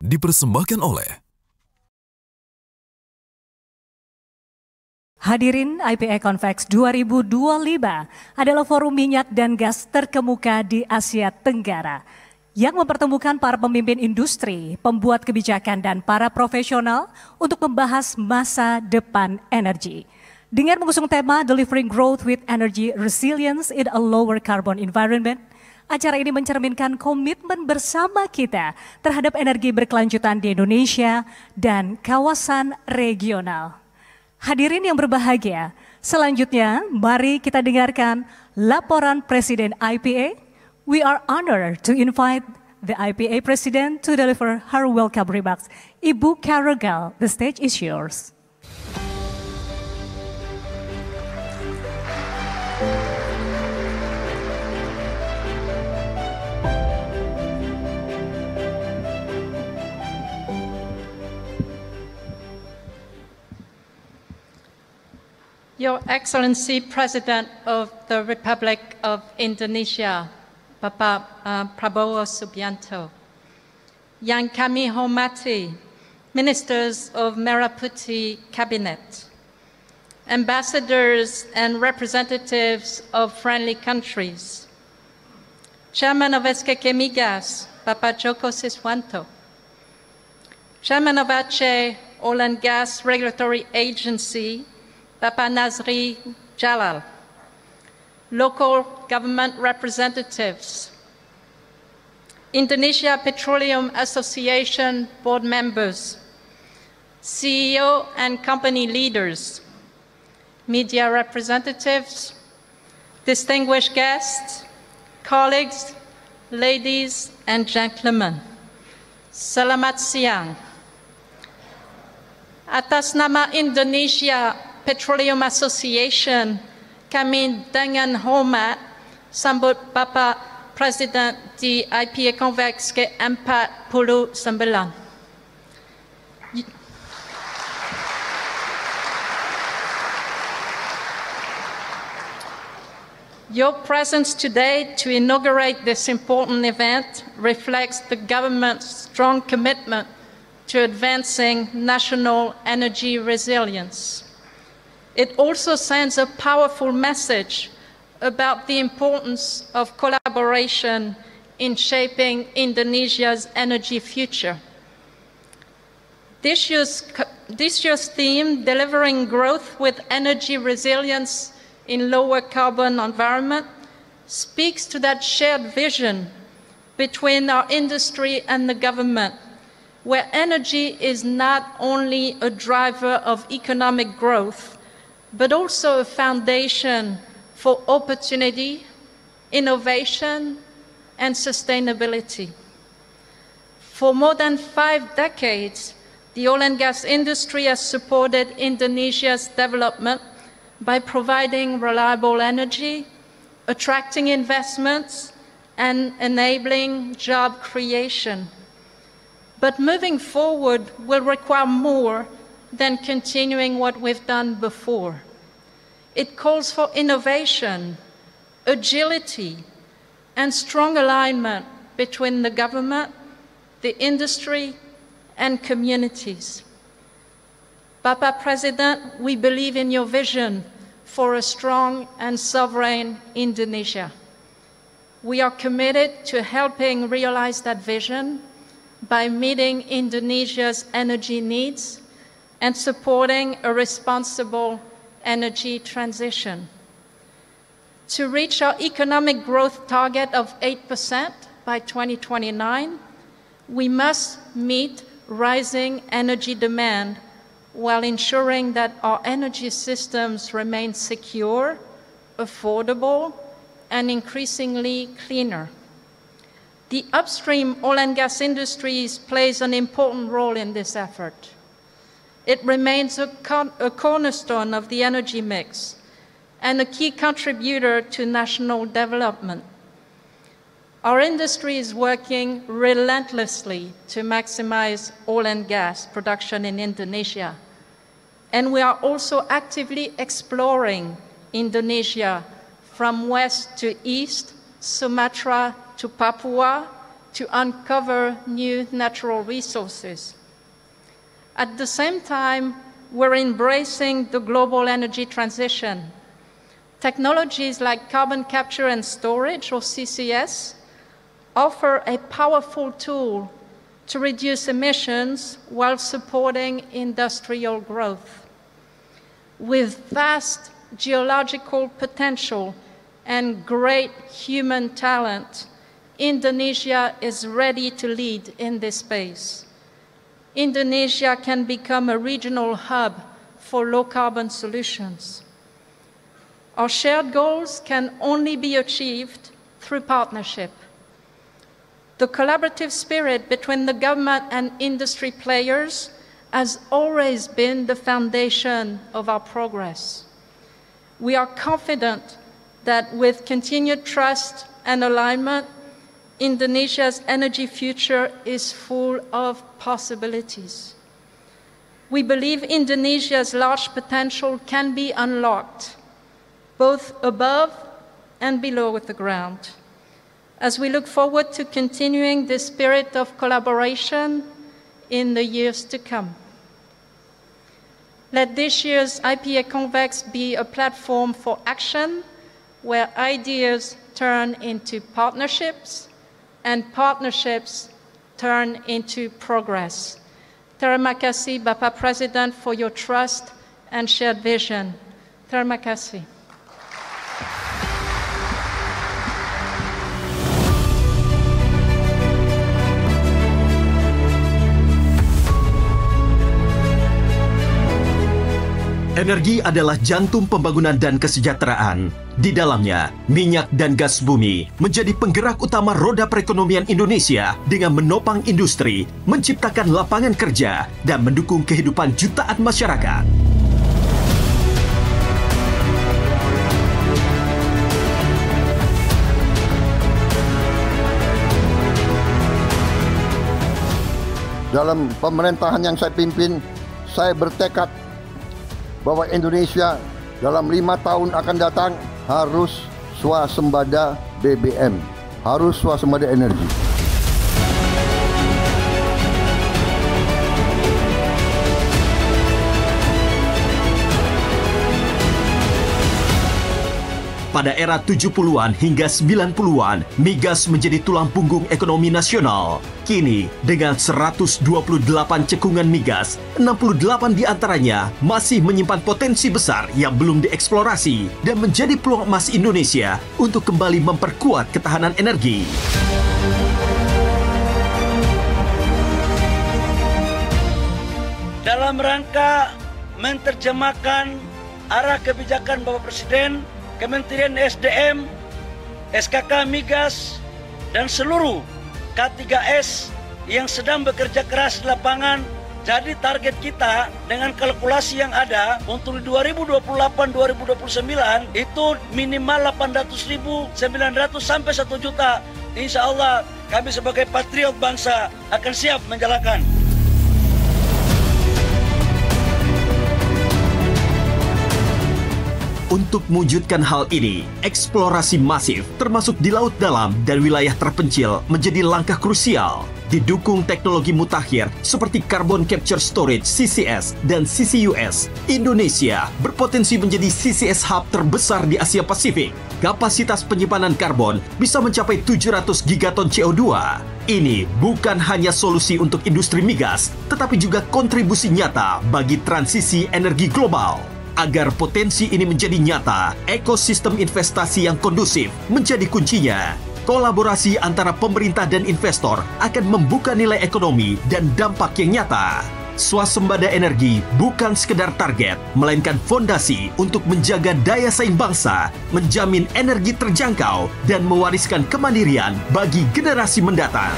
dipersembahkan oleh Hadirin, IPA Convex 2025 adalah forum minyak dan gas terkemuka di Asia Tenggara yang mempertemukan para pemimpin industri, pembuat kebijakan, dan para profesional untuk membahas masa depan energi. Dengan mengusung tema Delivering Growth with Energy Resilience in a Lower Carbon Environment, acara ini mencerminkan komitmen bersama kita terhadap energi berkelanjutan di Indonesia dan kawasan regional. Hadirin yang berbahagia, selanjutnya mari kita dengarkan laporan Presiden IPA. We are honored to invite the IPA President to deliver her welcome remarks. Ibu Carol, the stage is yours. Your Excellency President of the Republic of Indonesia, Bapak Prabowo Subianto, Yang kami hormati, Ministers of Merah Putih Cabinet, Ambassadors and representatives of friendly countries, Chairman of SKK Migas, Bapak Joko Siswanto, Chairman of Aceh Oil and Gas Regulatory Agency, Bapak Nazri Jalal, local government representatives, Indonesia Petroleum Association board members, CEO and company leaders, media representatives, distinguished guests, colleagues, ladies and gentlemen, selamat siang. Atas nama Indonesia Petroleum Association, kami dengan hormat sambut Bapak Presiden di IPA Convex ke-49. Your presence today to inaugurate this important event reflects the government's strong commitment to advancing national energy resilience. It also sends a powerful message about the importance of collaboration in shaping Indonesia's energy future. This year's theme, Delivering Growth with Energy Resilience in Lower Carbon Environment, speaks to that shared vision between our industry and the government, where energy is not only a driver of economic growth, but also a foundation for opportunity, innovation, and sustainability. For more than 5 decades, the oil and gas industry has supported Indonesia's development by providing reliable energy, attracting investments, and enabling job creation. But moving forward will require more than continuing what we've done before. It calls for innovation, agility, and strong alignment between the government, the industry, and communities. Bapak President, we believe in your vision for a strong and sovereign Indonesia. We are committed to helping realize that vision by meeting Indonesia's energy needs and supporting a responsible energy transition. To reach our economic growth target of 8% by 2029, we must meet rising energy demand while ensuring that our energy systems remain secure, affordable, and increasingly cleaner. The upstream oil and gas industries plays an important role in this effort. It remains a cornerstone of the energy mix and a key contributor to national development. Our industry is working relentlessly to maximize oil and gas production in Indonesia, and we are also actively exploring Indonesia from west to east, Sumatra to Papua, to uncover new natural resources. At the same time, we're embracing the global energy transition. Technologies like carbon capture and storage, or CCS, offer a powerful tool to reduce emissions while supporting industrial growth. With vast geological potential and great human talent, Indonesia is ready to lead in this space. Indonesia can become a regional hub for low-carbon solutions. Our shared goals can only be achieved through partnership. The collaborative spirit between the government and industry players has always been the foundation of our progress. We are confident that with continued trust and alignment, Indonesia's energy future is full of possibilities. We believe Indonesia's large potential can be unlocked, both above and below the ground. As we look forward to continuing this spirit of collaboration in the years to come. Let this year's IPA Convex be a platform for action where ideas turn into partnerships and partnerships turn into progress. Terima kasih, Bapak Presiden, for your trust and shared vision. Terima kasih. Energi adalah jantung pembangunan dan kesejahteraan. Di dalamnya, minyak dan gas bumi menjadi penggerak utama roda perekonomian Indonesia dengan menopang industri, menciptakan lapangan kerja, dan mendukung kehidupan jutaan masyarakat. Dalam pemerintahan yang saya pimpin, saya bertekad bahwa Indonesia dalam 5 tahun akan datang harus swasembada BBM, harus swasembada energi. Pada era 70-an hingga 90-an, migas menjadi tulang punggung ekonomi nasional. Kini, dengan 128 cekungan migas, 68 diantaranya masih menyimpan potensi besar yang belum dieksplorasi dan menjadi peluang emas Indonesia untuk kembali memperkuat ketahanan energi. Dalam rangka menerjemahkan arah kebijakan Bapak Presiden, Kementerian SDM, SKK Migas, dan seluruh K3S yang sedang bekerja keras di lapangan. Jadi target kita dengan kalkulasi yang ada untuk 2028-2029 itu minimal 800.900 sampai 1 juta. Insya Allah kami sebagai patriot bangsa akan siap menjalankan. Untuk mewujudkan hal ini, eksplorasi masif termasuk di laut dalam dan wilayah terpencil menjadi langkah krusial. Didukung teknologi mutakhir seperti Carbon Capture Storage CCS dan CCUS, Indonesia berpotensi menjadi CCS hub terbesar di Asia Pasifik. Kapasitas penyimpanan karbon bisa mencapai 700 gigaton CO2. Ini bukan hanya solusi untuk industri migas, tetapi juga kontribusi nyata bagi transisi energi global. Agar potensi ini menjadi nyata, ekosistem investasi yang kondusif menjadi kuncinya. Kolaborasi antara pemerintah dan investor akan membuka nilai ekonomi dan dampak yang nyata. Swasembada energi bukan sekedar target, melainkan fondasi untuk menjaga daya saing bangsa, menjamin energi terjangkau, dan mewariskan kemandirian bagi generasi mendatang.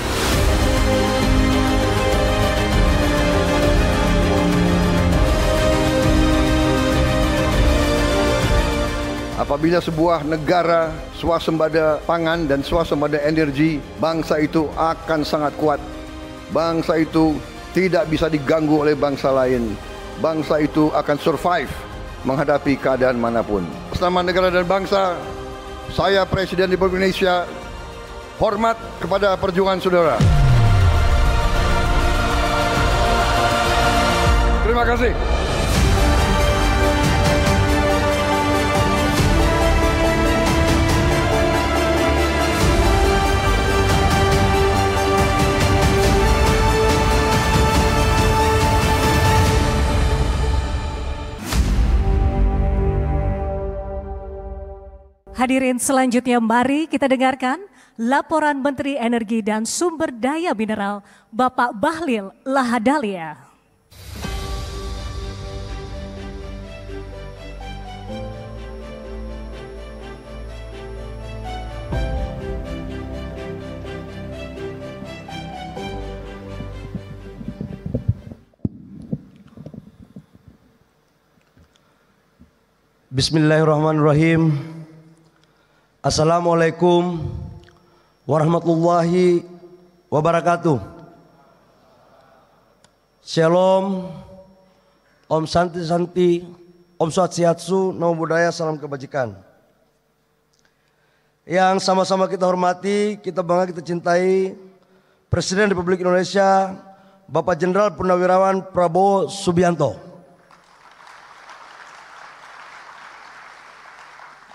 Apabila sebuah negara swasembada pangan dan swasembada energi, bangsa itu akan sangat kuat. Bangsa itu tidak bisa diganggu oleh bangsa lain. Bangsa itu akan survive menghadapi keadaan manapun. Atas nama negara dan bangsa, saya Presiden Republik Indonesia Hormat kepada perjuangan saudara. Terima kasih. Hadirin selanjutnya mari kita dengarkan laporan Menteri Energi dan Sumber Daya Mineral Bapak Bahlil Lahadalia. Bismillahirrahmanirrahim. Assalamualaikum warahmatullahi wabarakatuh. Shalom, Om Santi Santi, Om Swastiastu, Namo Buddhaya, salam kebajikan. Yang sama-sama kita hormati, kita bangga, kita cintai Presiden Republik Indonesia Bapak Jenderal Purnawirawan Prabowo Subianto.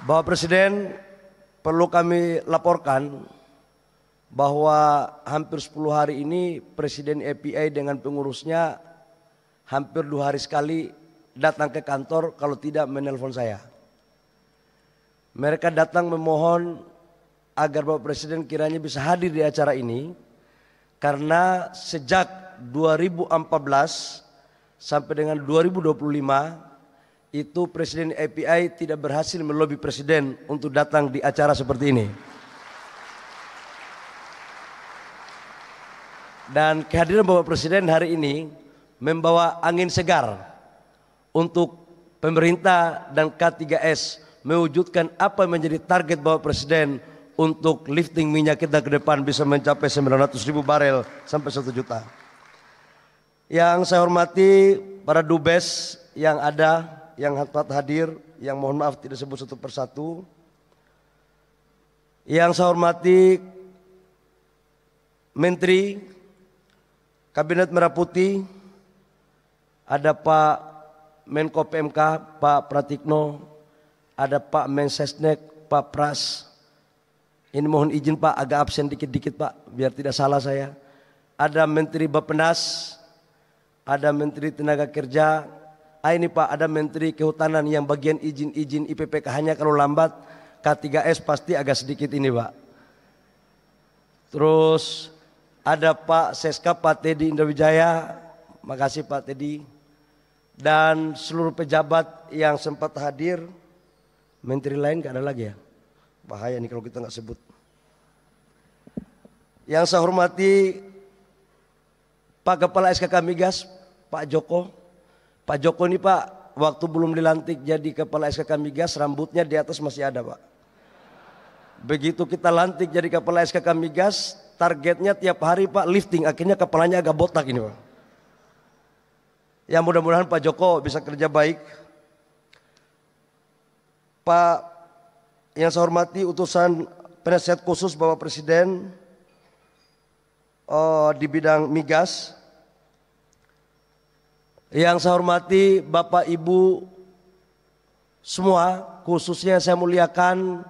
Bapak Presiden, perlu kami laporkan bahwa hampir 10 hari ini Presiden API dengan pengurusnya hampir 2 hari sekali datang ke kantor, kalau tidak menelpon saya. Mereka datang memohon agar Bapak Presiden kiranya bisa hadir di acara ini, karena sejak 2014 sampai dengan 2025 itu Presiden API tidak berhasil melobi Presiden untuk datang di acara seperti ini. Dan kehadiran Bapak Presiden hari ini membawa angin segar untuk pemerintah dan K3S mewujudkan apa yang menjadi target Bapak Presiden untuk lifting minyak kita ke depan bisa mencapai 900.000 barel sampai 1 juta. Yang saya hormati para dubes yang ada, yang hadir, yang mohon maaf tidak sebut satu persatu. Yang saya hormati Menteri Kabinet Merah Putih, ada Pak Menko PMK Pak Pratikno, ada Pak Mensesnek Pak Pras. Ini mohon izin Pak, agak absen dikit-dikit Pak, biar tidak salah saya. Ada Menteri Bappenas, ada Menteri Tenaga Kerja. Ini Pak, ada Menteri Kehutanan yang bagian izin-izin IPPK-nya kalau lambat, K3S pasti agak sedikit ini Pak. Terus ada Pak Seska, Pak Teddy Indrawijaya, makasih Pak Teddy. Dan seluruh pejabat yang sempat hadir. Menteri lain gak ada lagi ya? Bahaya nih kalau kita gak sebut. Yang saya hormati Pak Kepala SKK Migas, Pak Joko. Pak Joko ini Pak, waktu belum dilantik jadi Kepala SKK Migas, rambutnya di atas masih ada Pak. Begitu kita lantik jadi Kepala SKK Migas, targetnya tiap hari Pak lifting, akhirnya kepalanya agak botak ini Pak. Ya mudah-mudahan Pak Joko bisa kerja baik. Pak yang saya hormati utusan penasihat khusus Bapak Presiden di bidang migas. Yang saya hormati Bapak Ibu semua, khususnya saya muliakan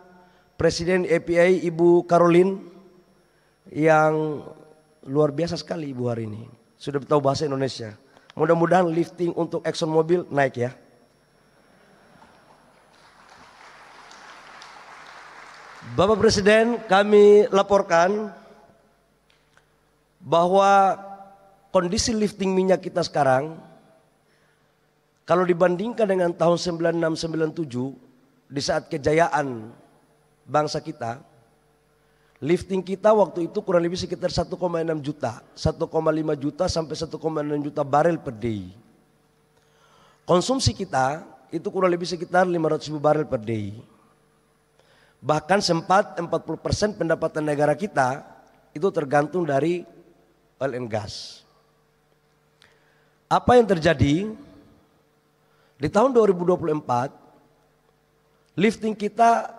Presiden API Ibu Caroline yang luar biasa sekali Ibu hari ini. Sudah tahu bahasa Indonesia. Mudah-mudahan lifting untuk Exxon Mobil naik ya. Bapak Presiden, kami laporkan bahwa kondisi lifting minyak kita sekarang, kalau dibandingkan dengan tahun 96-97, di saat kejayaan bangsa kita, lifting kita waktu itu kurang lebih sekitar 1,6 juta, 1,5 juta sampai 1,6 juta barel per day. Konsumsi kita itu kurang lebih sekitar 500.000 barel per day. Bahkan sempat 40% pendapatan negara kita itu tergantung dari oil and gas. Apa yang terjadi? Di tahun 2024, lifting kita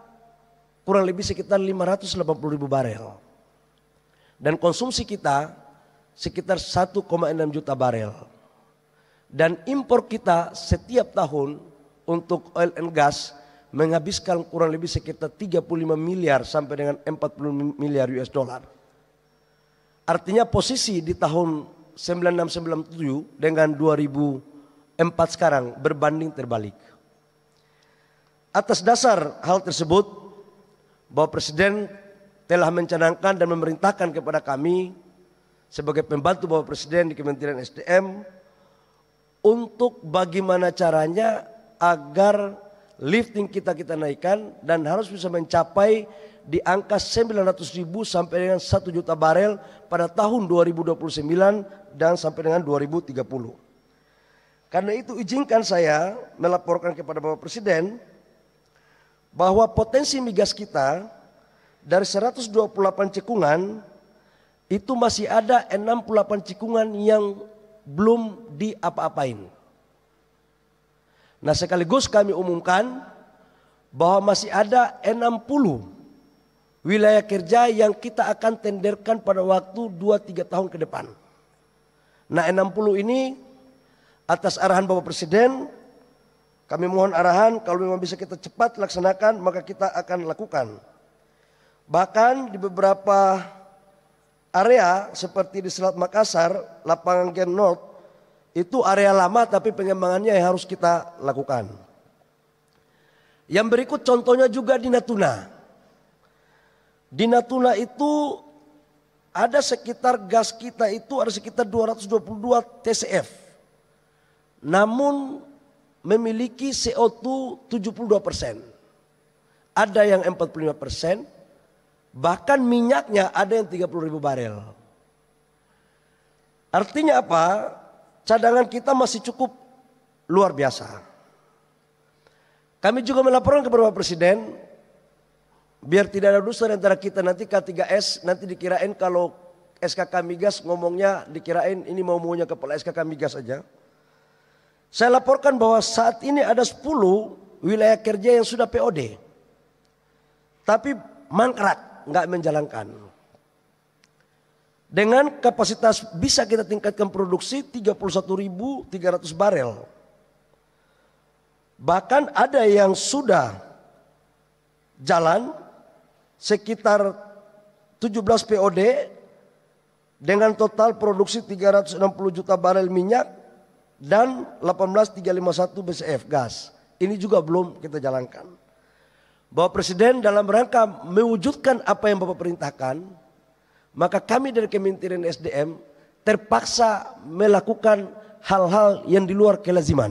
kurang lebih sekitar 580.000 barel. dan konsumsi kita sekitar 1,6 juta barel. Dan impor kita setiap tahun untuk oil and gas menghabiskan kurang lebih sekitar 35 miliar sampai dengan 40 miliar US dollar. Artinya posisi di tahun 9697 dengan 2004 sekarang berbanding terbalik. Atas dasar hal tersebut, bahwa Presiden telah mencanangkan dan memerintahkan kepada kami sebagai pembantu Bapak Presiden di Kementerian SDM untuk bagaimana caranya agar lifting kita naikkan dan harus bisa mencapai di angka 900.000 sampai dengan 1 juta barel pada tahun 2029 dan sampai dengan 2030. Karena itu izinkan saya melaporkan kepada Bapak Presiden bahwa potensi migas kita dari 128 cekungan itu masih ada 68 cekungan yang belum diapa-apain. Nah, sekaligus kami umumkan bahwa masih ada 60 wilayah kerja yang kita akan tenderkan pada waktu 2-3 tahun ke depan. Nah, 60 ini atas arahan Bapak Presiden, kami mohon arahan kalau memang bisa kita cepat laksanakan maka kita akan lakukan. Bahkan di beberapa area seperti di Selat Makassar, Lapangan Gen North, itu area lama tapi pengembangannya yang harus kita lakukan. Yang berikut contohnya juga di Natuna. Di Natuna itu ada sekitar gas kita itu ada sekitar 222 TCF. Namun memiliki CO2 72%. Ada yang 45%. Bahkan minyaknya ada yang 30.000 barel. Artinya apa? Cadangan kita masih cukup luar biasa. Kami juga melaporkan kepada Bapak Presiden, biar tidak ada dusta antara kita nanti K3S, nanti dikirain kalau SKK Migas ngomongnya dikirain ini maunya kepala SKK Migas saja. Saya laporkan bahwa saat ini ada 10 wilayah kerja yang sudah POD. Tapi mangkrak, nggak menjalankan. Dengan kapasitas bisa kita tingkatkan produksi 31.300 barel. Bahkan ada yang sudah jalan sekitar 17 POD dengan total produksi 360 juta barel minyak dan 18.351 BCF gas. Ini juga belum kita jalankan. Bapak Presiden dalam rangka mewujudkan apa yang Bapak perintahkan, maka kami dari Kementerian SDM terpaksa melakukan hal-hal yang di luar kelaziman.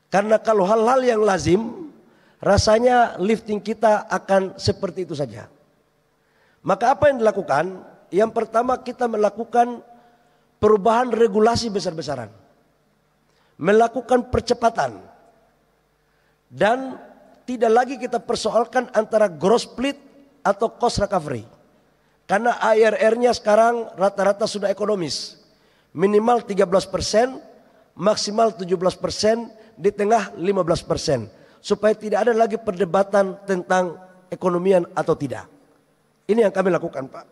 Karena kalau hal-hal yang lazim, rasanya lifting kita akan seperti itu saja. Maka apa yang dilakukan? Yang pertama kita melakukan perubahan regulasi besar-besaran. Melakukan percepatan. Dan tidak lagi kita persoalkan antara gross split atau cost recovery. Karena ARR-nya sekarang rata-rata sudah ekonomis. Minimal 13%, maksimal 17%, di tengah 15%. Supaya tidak ada lagi perdebatan tentang ekonomian atau tidak. Ini yang kami lakukan, Pak.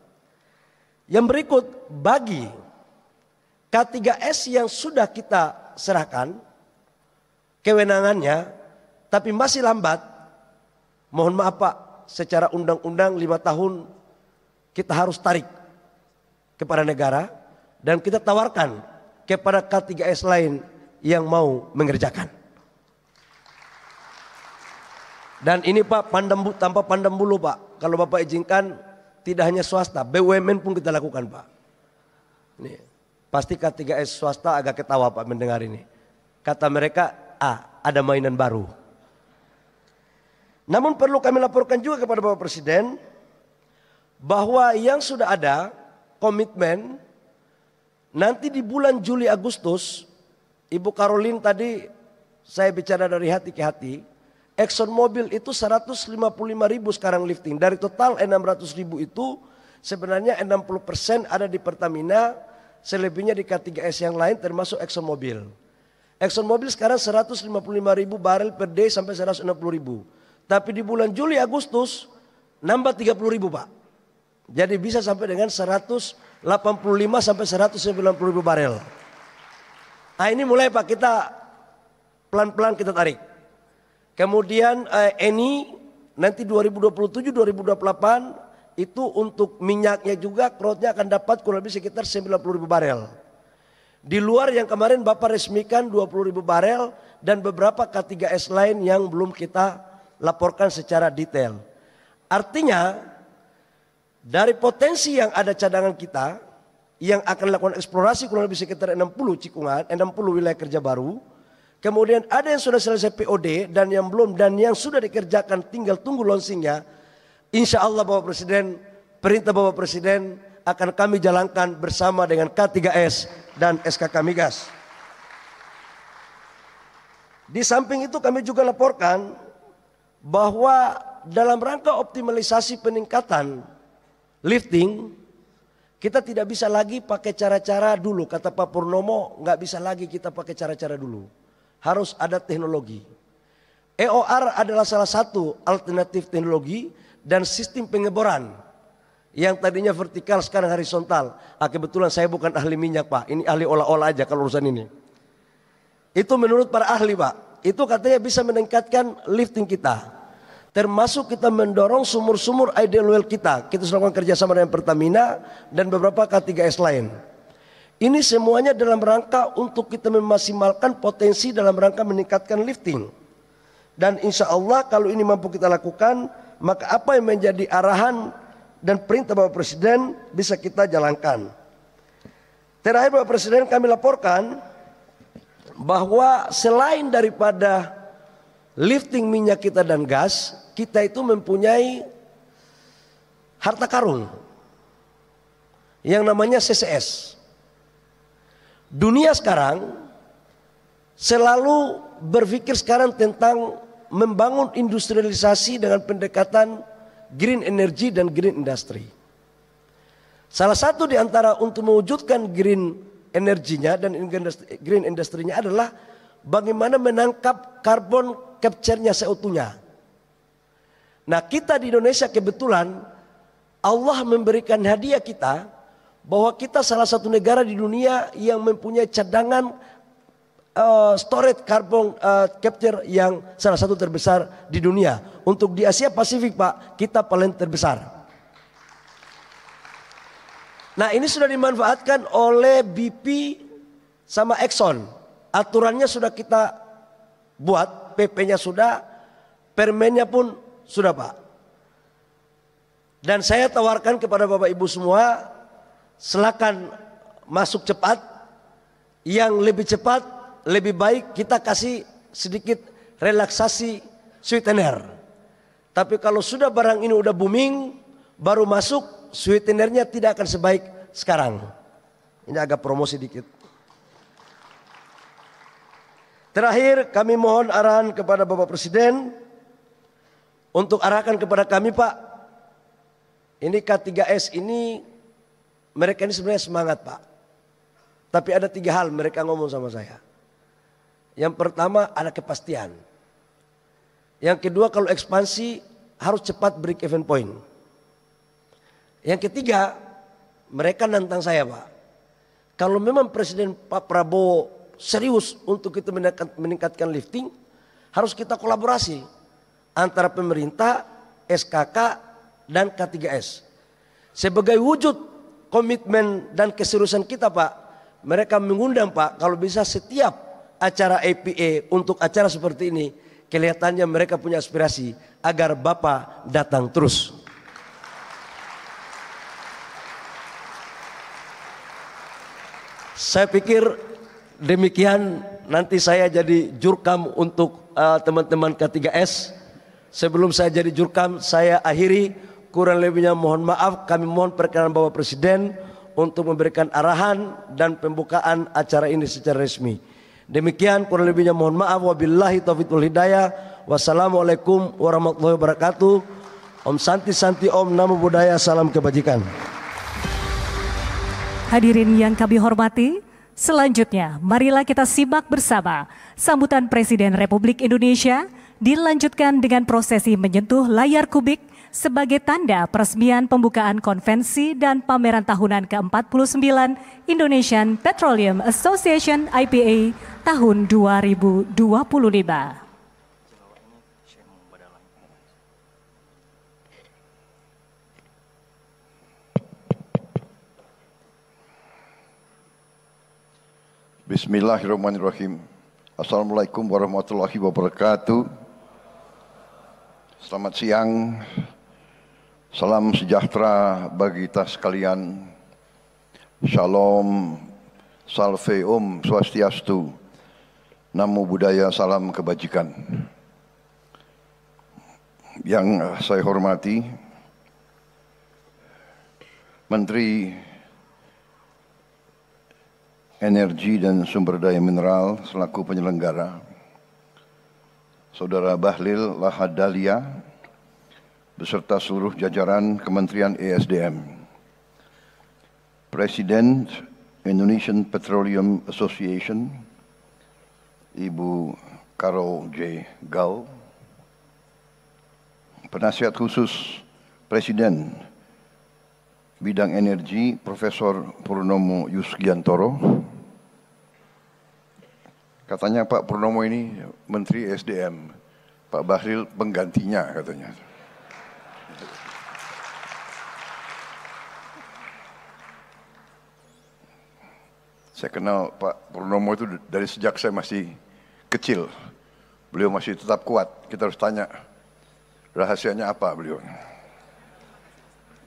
Yang berikut, bagi K3S yang sudah kita serahkan kewenangannya, tapi masih lambat, mohon maaf Pak, secara undang-undang 5 tahun kita harus tarik kepada negara dan kita tawarkan kepada K3S lain yang mau mengerjakan. Dan ini Pak, tanpa pandang bulu Pak, kalau Bapak izinkan tidak hanya swasta, BUMN pun kita lakukan Pak. Ini, pasti K3S swasta agak ketawa Pak mendengar ini. Kata mereka, ada mainan baru. Namun perlu kami laporkan juga kepada Bapak Presiden bahwa yang sudah ada komitmen nanti di bulan Juli Agustus, Ibu Caroline tadi saya bicara dari hati ke hati, Exxon Mobil itu 155.000 sekarang lifting. Dari total 600.000 itu sebenarnya 60% ada di Pertamina, selebihnya di K3S yang lain termasuk Exxon Mobil. Exxon Mobil sekarang 155.000 barel per day sampai 160.000. Tapi di bulan Juli Agustus nambah 30.000 Pak. Jadi bisa sampai dengan 185 sampai 190 ribu barel. Nah ini mulai Pak, kita pelan-pelan kita tarik. Kemudian Eni nanti 2027-2028 itu untuk minyaknya juga crowdnya akan dapat kurang lebih sekitar 90 ribu barel. Di luar yang kemarin Bapak resmikan 20 ribu barel dan beberapa K3S lain yang belum kita laporkan secara detail. Artinya dari potensi yang ada cadangan kita yang akan lakukan eksplorasi kurang lebih sekitar 60 cikungan, 60 wilayah kerja baru. Kemudian ada yang sudah selesai POD dan yang belum, dan yang sudah dikerjakan tinggal tunggu launchingnya. Insya Allah Bapak Presiden, perintah Bapak Presiden akan kami jalankan bersama dengan K3S dan SKK Migas. Di samping itu kami juga laporkan bahwa dalam rangka optimalisasi peningkatan lifting, kita tidak bisa lagi pakai cara-cara dulu. Kata Pak Purnomo, nggak bisa lagi kita pakai cara-cara dulu. Harus ada teknologi. EOR adalah salah satu alternatif teknologi dan sistem pengeboran yang tadinya vertikal sekarang horizontal. Kebetulan saya bukan ahli minyak Pak, ini ahli olah-olah aja kalau urusan ini. Itu menurut para ahli Pak, itu katanya bisa meningkatkan lifting kita. Termasuk kita mendorong sumur-sumur ideal well kita. Kita sudah melakukan kerjasama dengan Pertamina dan beberapa K3S lain. Ini semuanya dalam rangka untuk kita memaksimalkan potensi dalam rangka meningkatkan lifting. Dan insya Allah kalau ini mampu kita lakukan, maka apa yang menjadi arahan dan perintah Bapak Presiden bisa kita jalankan. Terakhir Bapak Presiden, kami laporkan bahwa selain daripada lifting minyak kita dan gas, kita itu mempunyai harta karun yang namanya CCS. Dunia sekarang selalu berpikir sekarang tentang membangun industrialisasi dengan pendekatan green energy dan green industry. Salah satu di antara untuk mewujudkan green energinya dan green industry-nya adalah bagaimana menangkap carbon capture-nya seutuhnya. Nah kita di Indonesia kebetulan Allah memberikan hadiah kita bahwa kita salah satu negara di dunia yang mempunyai cadangan storage carbon capture yang salah satu terbesar di dunia. Untuk di Asia Pasifik Pak, kita paling terbesar. Nah ini sudah dimanfaatkan oleh BP sama Exxon. Aturannya sudah kita buat, PP-nya sudah, permennya pun sudah Pak. Dan saya tawarkan kepada Bapak Ibu semua, silakan masuk cepat. Yang lebih cepat, lebih baik kita kasih sedikit relaksasi sweetener. Tapi kalau sudah barang ini udah booming, baru masuk, sweetenernya tidak akan sebaik sekarang. Ini agak promosi dikit. Terakhir kami mohon arahan kepada Bapak Presiden untuk arahkan kepada kami Pak. Ini K3S ini mereka ini sebenarnya semangat Pak. Tapi ada 3 hal mereka ngomong sama saya. Yang pertama ada kepastian. Yang kedua kalau ekspansi harus cepat break even point. Yang ketiga mereka nantang saya Pak. Kalau memang Presiden Pak Prabowo serius untuk kita meningkatkan lifting, harus kita kolaborasi antara pemerintah, SKK dan K3S. Sebagai wujud komitmen dan keseriusan kita Pak, mereka mengundang Pak kalau bisa setiap acara APA untuk acara seperti ini, kelihatannya mereka punya aspirasi agar Bapak datang terus. Saya pikir demikian, nanti saya jadi jurkam untuk teman-teman K3S. Sebelum saya jadi jurkam, saya akhiri, kurang lebihnya mohon maaf. Kami mohon perkenan Bapak Presiden untuk memberikan arahan dan pembukaan acara ini secara resmi. Demikian kurang lebihnya mohon maaf. Wabillahi taufiq wal hidayah. Wassalamualaikum warahmatullahi wabarakatuh. Om Santi Santi Om Namo Buddhaya, salam kebajikan. Hadirin yang kami hormati, selanjutnya marilah kita simak bersama sambutan Presiden Republik Indonesia dilanjutkan dengan prosesi menyentuh layar kubik sebagai tanda peresmian pembukaan konvensi dan pameran tahunan ke-49 Indonesian Petroleum Association IPA tahun 2025. Bismillahirrahmanirrahim. Assalamualaikum warahmatullahi wabarakatuh. Selamat siang. Salam sejahtera bagi kita sekalian. Shalom, salve om swastiastu. Namo Buddhaya, salam kebajikan. Yang saya hormati Menteri Energi dan Sumber Daya Mineral selaku penyelenggara, Saudara Bahlil Lahadalia, beserta seluruh jajaran Kementerian ESDM, Presiden Indonesian Petroleum Association, Ibu Carol J. Gau, Penasihat Khusus Presiden Bidang Energi, Profesor Purnomo Yusgiantoro. Katanya Pak Purnomo ini Menteri SDM, Pak Bahlil penggantinya katanya. Saya kenal Pak Purnomo itu dari sejak saya masih kecil. Beliau masih tetap kuat. Kita harus tanya rahasianya apa beliau.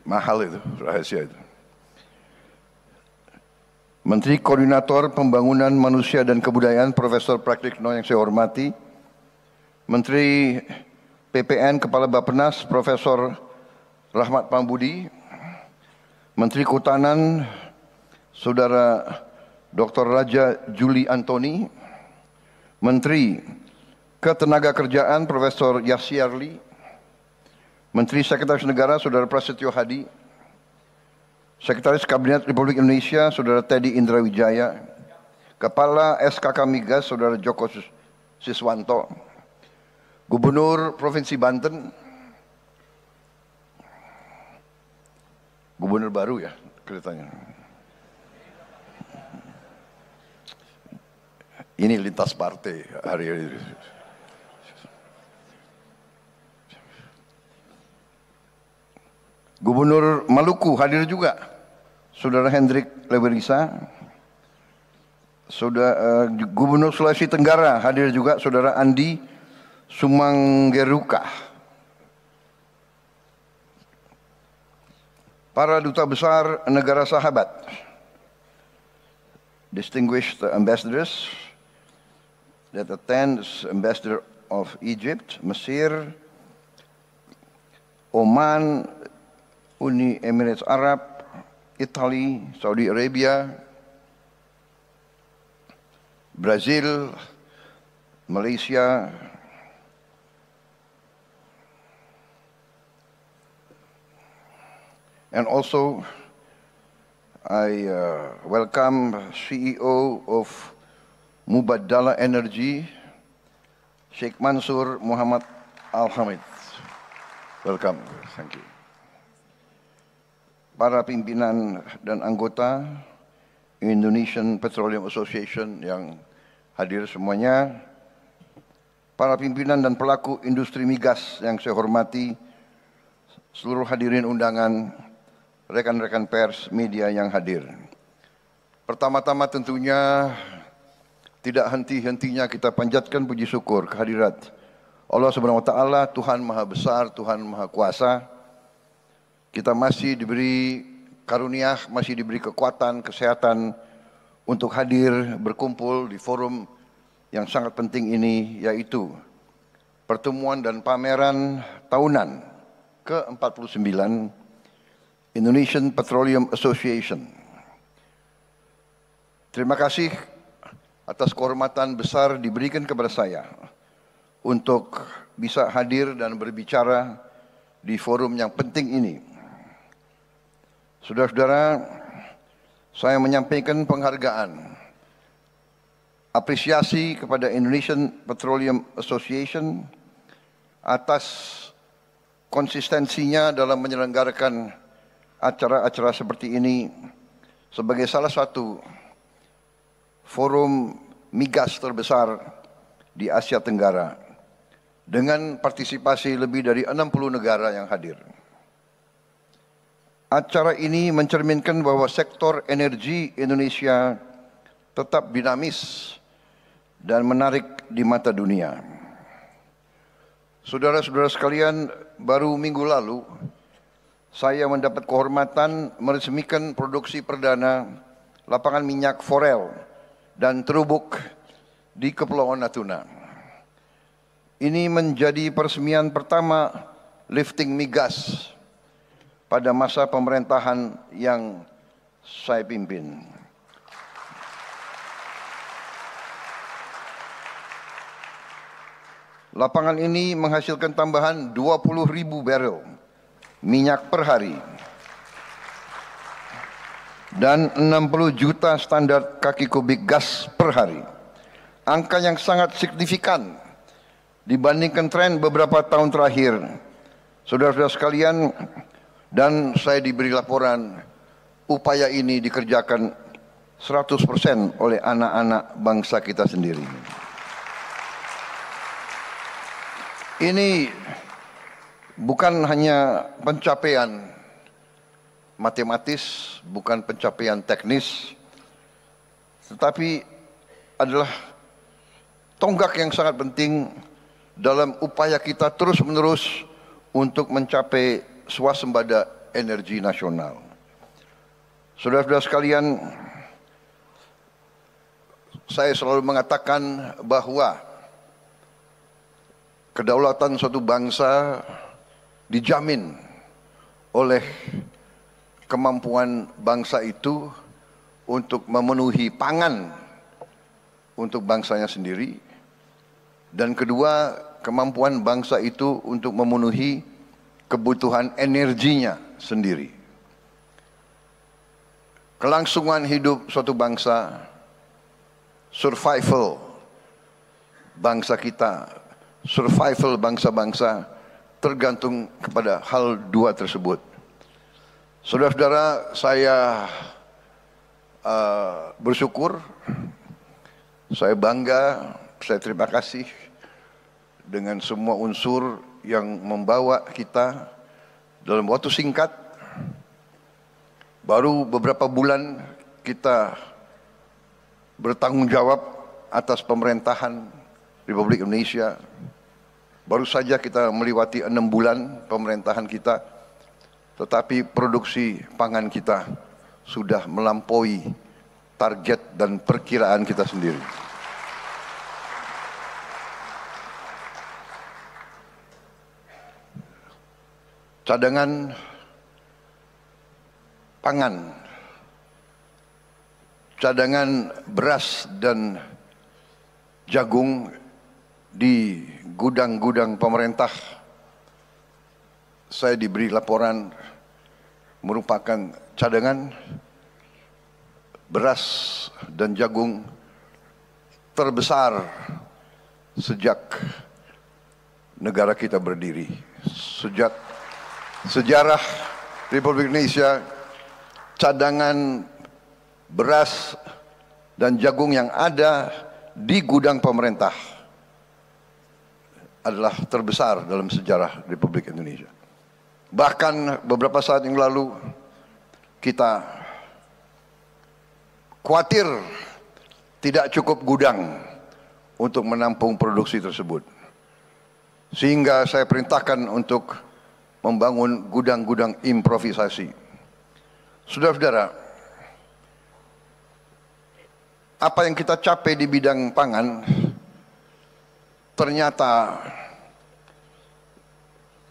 Mahal itu rahasia itu. Menteri Koordinator Pembangunan Manusia dan Kebudayaan Profesor Praktikno yang saya hormati, Menteri PPN Kepala Bappenas Profesor Rahmat Pambudi, Menteri Kehutanan Saudara Dr. Raja Juli Antoni, Menteri Ketenagakerjaan Profesor Yasyarli, Menteri Sekretaris Negara Saudara Prasetyo Hadi, Sekretaris Kabinet Republik Indonesia Saudara Teddy Indrawijaya, Kepala SKK Migas Saudara Joko Siswanto, Gubernur Provinsi Banten, Gubernur baru ya kelihatannya. Ini lintas partai hari ini. Gubernur Maluku hadir juga, Saudara Hendrik Lewerisa. Gubernur Sulawesi Tenggara hadir juga, Saudara Andi Sumanggeruka. Para duta besar negara sahabat, distinguished ambassadors that attends, Ambassador of Egypt, Mesir, Oman, Uni Emirates Arab, Italy, Saudi Arabia, Brazil, Malaysia, and also I welcome CEO of Mubadala Energy, Sheikh Mansur Muhammad Al-Hamid. Welcome, thank you. Para pimpinan dan anggota Indonesian Petroleum Association yang hadir semuanya, para pimpinan dan pelaku industri migas yang saya hormati, seluruh hadirin undangan, rekan-rekan pers, media yang hadir. Pertama-tama tentunya tidak henti-hentinya kita panjatkan puji syukur kehadirat Allah Subhanahu wa taala, Tuhan Maha Besar, Tuhan Maha Kuasa. Kita masih diberi karunia, masih diberi kekuatan, kesehatan untuk hadir berkumpul di forum yang sangat penting ini, yaitu pertemuan dan pameran tahunan ke-49 Indonesian Petroleum Association. Terima kasih atas kehormatan besar diberikan kepada saya untuk bisa hadir dan berbicara di forum yang penting ini. Saudara-saudara, saya menyampaikan penghargaan, apresiasi kepada Indonesian Petroleum Association atas konsistensinya dalam menyelenggarakan acara-acara seperti ini sebagai salah satu forum migas terbesar di Asia Tenggara dengan partisipasi lebih dari 60 negara yang hadir. Acara ini mencerminkan bahwa sektor energi Indonesia tetap dinamis dan menarik di mata dunia. Saudara-saudara sekalian, baru minggu lalu saya mendapat kehormatan meresmikan produksi perdana lapangan minyak forel dan terubuk di Kepulauan Natuna. Ini menjadi peresmian pertama lifting migas pada masa pemerintahan yang saya pimpin. Lapangan ini menghasilkan tambahan 20.000 barel minyak per hari dan 60 juta standar kaki kubik gas per hari. Angka yang sangat signifikan dibandingkan tren beberapa tahun terakhir. Saudara-saudara sekalian, dan saya diberi laporan upaya ini dikerjakan 100% oleh anak-anak bangsa kita sendiri. Ini bukan hanya pencapaian matematis, bukan pencapaian teknis, tetapi adalah tonggak yang sangat penting dalam upaya kita terus-menerus untuk mencapai swasembada energi nasional. Saudara-saudara sekalian, saya selalu mengatakan bahwa kedaulatan suatu bangsa dijamin oleh kemampuan bangsa itu untuk memenuhi pangan untuk bangsanya sendiri, dan kedua, kemampuan bangsa itu untuk memenuhi kebutuhan energinya sendiri. Kelangsungan hidup suatu bangsa, survival bangsa kita, survival bangsa-bangsa tergantung kepada hal dua tersebut. Saudara-saudara, saya bersyukur, saya bangga, saya terima kasih dengan semua unsur yang membawa kita dalam waktu singkat. Baru beberapa bulan kita bertanggung jawab atas pemerintahan Republik Indonesia. Baru saja kita melewati 6 bulan pemerintahan kita, tetapi produksi pangan kita sudah melampaui target dan perkiraan kita sendiri. Cadangan pangan, cadangan beras dan jagung di gudang-gudang pemerintah, saya diberi laporan merupakan cadangan beras dan jagung terbesar sejak negara kita berdiri. Sejak sejarah Republik Indonesia, cadangan beras dan jagung yang ada di gudang pemerintah adalah terbesar dalam sejarah Republik Indonesia. Bahkan beberapa saat yang lalu kita khawatir tidak cukup gudang untuk menampung produksi tersebut, sehingga saya perintahkan untuk membangun gudang-gudang improvisasi. Saudara-saudara, apa yang kita capai di bidang pangan ternyata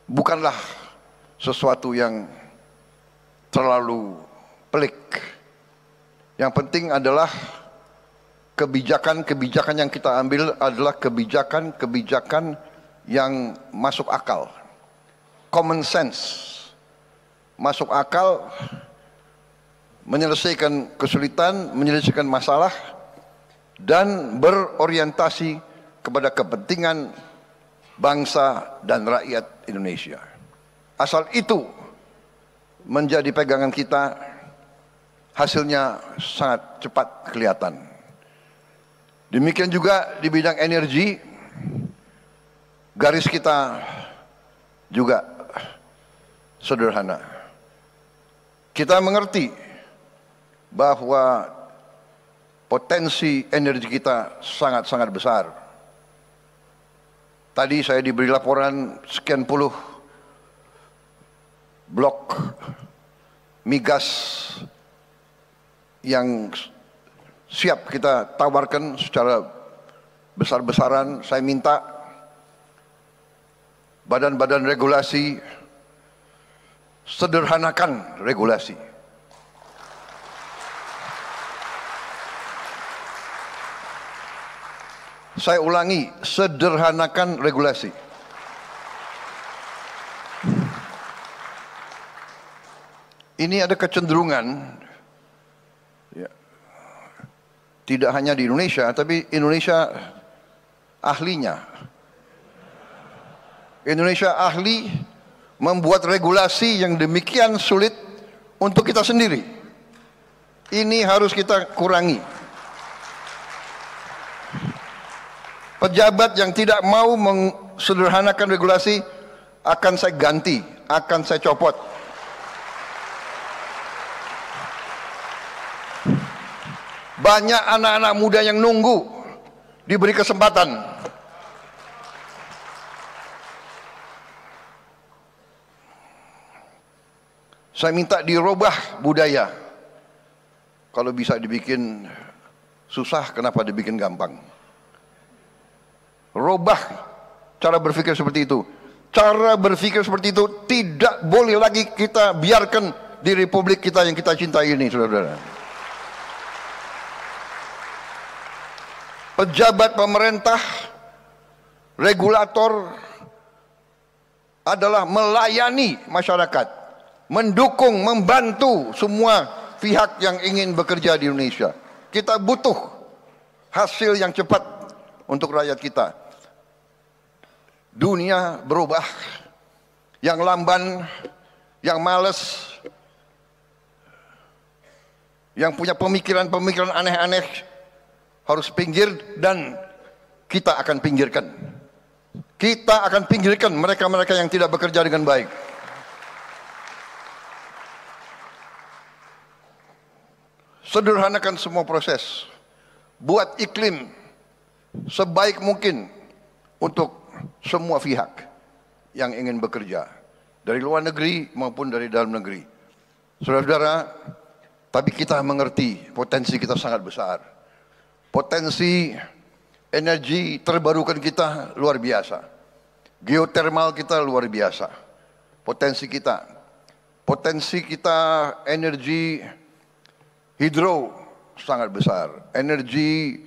bukanlah sesuatu yang terlalu pelik. Yang penting adalah kebijakan-kebijakan yang kita ambil adalah kebijakan-kebijakan yang masuk akal. Common sense. Masuk akal, menyelesaikan kesulitan, menyelesaikan masalah, dan berorientasi kepada kepentingan bangsa dan rakyat Indonesia. Asal itu menjadi pegangan kita, hasilnya sangat cepat kelihatan. Demikian juga di bidang energi, garis kita juga sederhana. Kita mengerti bahwa potensi energi kita sangat-sangat besar. Tadi saya diberi laporan sekian puluh blok migas yang siap kita tawarkan secara besar-besaran. Saya minta badan-badan regulasi sederhanakan regulasi. Saya ulangi, sederhanakan regulasi. Ini ada kecenderungan, ya, tidak hanya di Indonesia, tapi Indonesia ahlinya. Indonesia ahli membuat regulasi yang demikian sulit untuk kita sendiri. Ini harus kita kurangi. Pejabat yang tidak mau mensederhanakan regulasi akan saya ganti, akan saya copot. Banyak anak-anak muda yang nunggu diberi kesempatan. Saya minta dirubah budaya. Kalau bisa dibikin susah, kenapa dibikin gampang? Robah cara berpikir seperti itu. Cara berpikir seperti itu tidak boleh lagi kita biarkan di republik kita yang kita cintai ini, saudara-saudara. Pejabat pemerintah, regulator adalah melayani masyarakat, mendukung, membantu semua pihak yang ingin bekerja di Indonesia. Kita butuh hasil yang cepat untuk rakyat kita. Dunia berubah, yang lamban, yang malas, yang punya pemikiran-pemikiran aneh-aneh harus pinggir, dan kita akan pinggirkan. Kita akan pinggirkan mereka-mereka yang tidak bekerja dengan baik. Sederhanakan semua proses. Buat iklim sebaik mungkin untuk semua pihak yang ingin bekerja, dari luar negeri maupun dari dalam negeri. Saudara-saudara, tapi kita mengerti potensi kita sangat besar. Potensi energi terbarukan kita luar biasa. Geotermal kita luar biasa. Potensi kita energi hidro sangat besar. Energi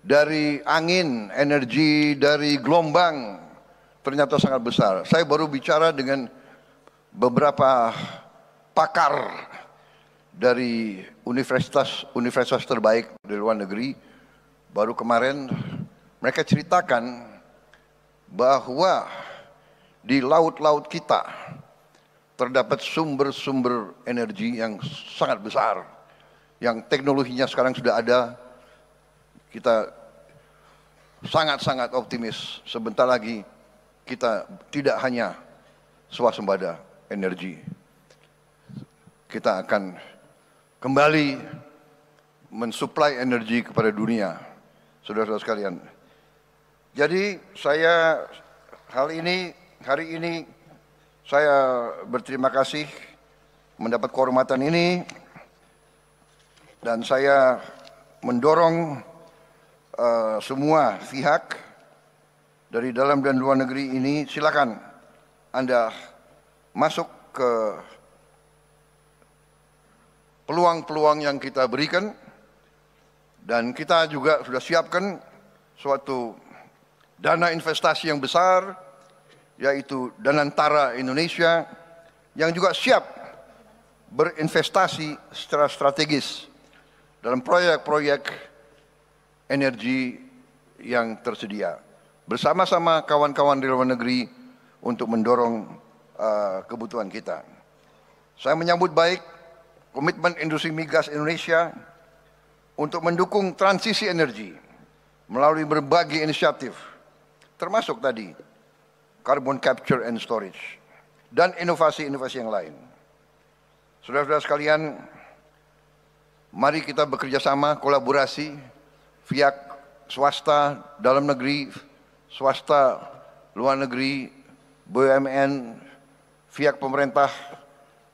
dari angin, energi dari gelombang ternyata sangat besar. Saya baru bicara dengan beberapa pakar dari universitas terbaik di luar negeri. Baru kemarin mereka ceritakan bahwa di laut-laut kita terdapat sumber-sumber energi yang sangat besar, yang teknologinya sekarang sudah ada. Kita sangat-sangat optimis sebentar lagi kita tidak hanya swasembada energi, kita akan kembali mensuplai energi kepada dunia, saudara-saudara sekalian. Jadi hari ini saya berterima kasih mendapat kehormatan ini, dan saya mendorong semua pihak dari dalam dan luar negeri ini, silakan Anda masuk ke peluang-peluang yang kita berikan, dan kita juga sudah siapkan suatu dana investasi yang besar, yaitu Danantara Indonesia, yang juga siap berinvestasi secara strategis dalam proyek-proyek energi yang tersedia, bersama-sama kawan-kawan di luar negeri untuk mendorong kebutuhan kita. Saya menyambut baik komitmen industri migas Indonesia untuk mendukung transisi energi melalui berbagai inisiatif, termasuk tadi carbon capture and storage dan inovasi-inovasi yang lain. Saudara-saudara sekalian, mari kita bekerja sama, kolaborasi, pihak swasta dalam negeri, swasta luar negeri, BUMN, pihak pemerintah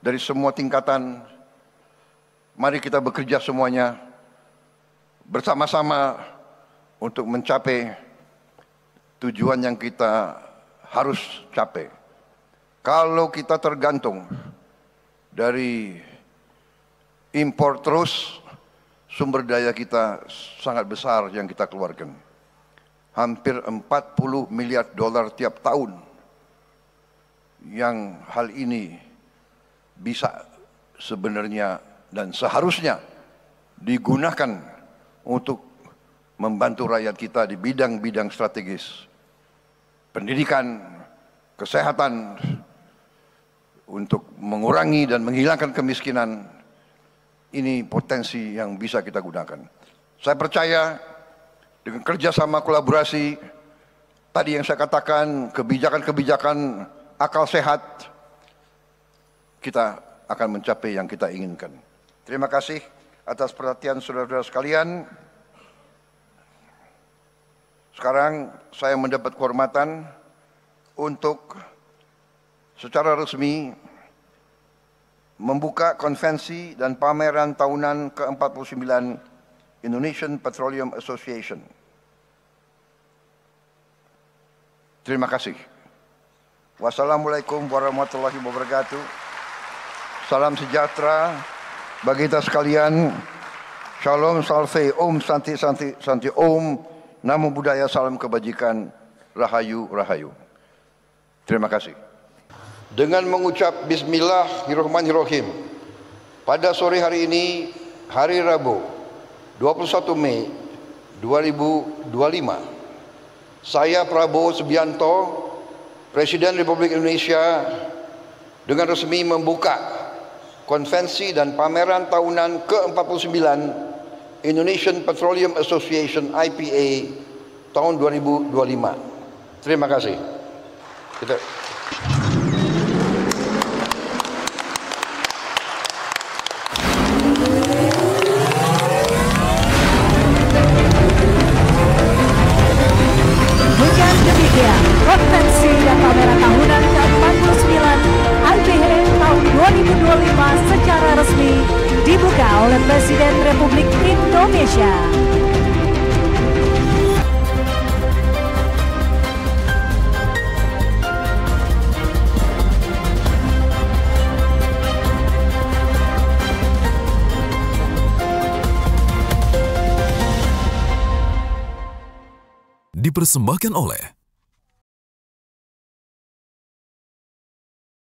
dari semua tingkatan. Mari kita bekerja semuanya bersama-sama untuk mencapai tujuan yang kita harus capai. Kalau kita tergantung dari impor terus, sumber daya kita sangat besar yang kita keluarkan. Hampir 40 miliar dolar tiap tahun. Yang hal ini bisa sebenarnya dan seharusnya digunakan untuk membantu rakyat kita di bidang-bidang strategis. Pendidikan, kesehatan, untuk mengurangi dan menghilangkan kemiskinan. Ini potensi yang bisa kita gunakan. Saya percaya dengan kerjasama kolaborasi, tadi yang saya katakan, kebijakan-kebijakan akal sehat, kita akan mencapai yang kita inginkan. Terima kasih atas perhatian saudara-saudara sekalian. Sekarang saya mendapat kehormatan untuk secara resmi membuka konvensi dan pameran tahunan ke-49 Indonesian Petroleum Association. Terima kasih. Wassalamualaikum warahmatullahi wabarakatuh. Salam sejahtera bagi kita sekalian. Shalom, salve, om, santi, santi, santi, om. Namo Buddhaya, salam kebajikan. Rahayu, rahayu. Terima kasih. Dengan mengucap Bismillahirrahmanirrahim, pada sore hari ini, hari Rabu, 21 Mei 2025, saya Prabowo Subianto, Presiden Republik Indonesia, dengan resmi membuka konvensi dan pameran tahunan ke-49 Indonesian Petroleum Association IPA tahun 2025. Terima kasih. Konvensi dan pameran tahunan ke-49 IPA tahun 2025 secara resmi dibuka oleh Presiden Republik Indonesia. Dipersembahkan oleh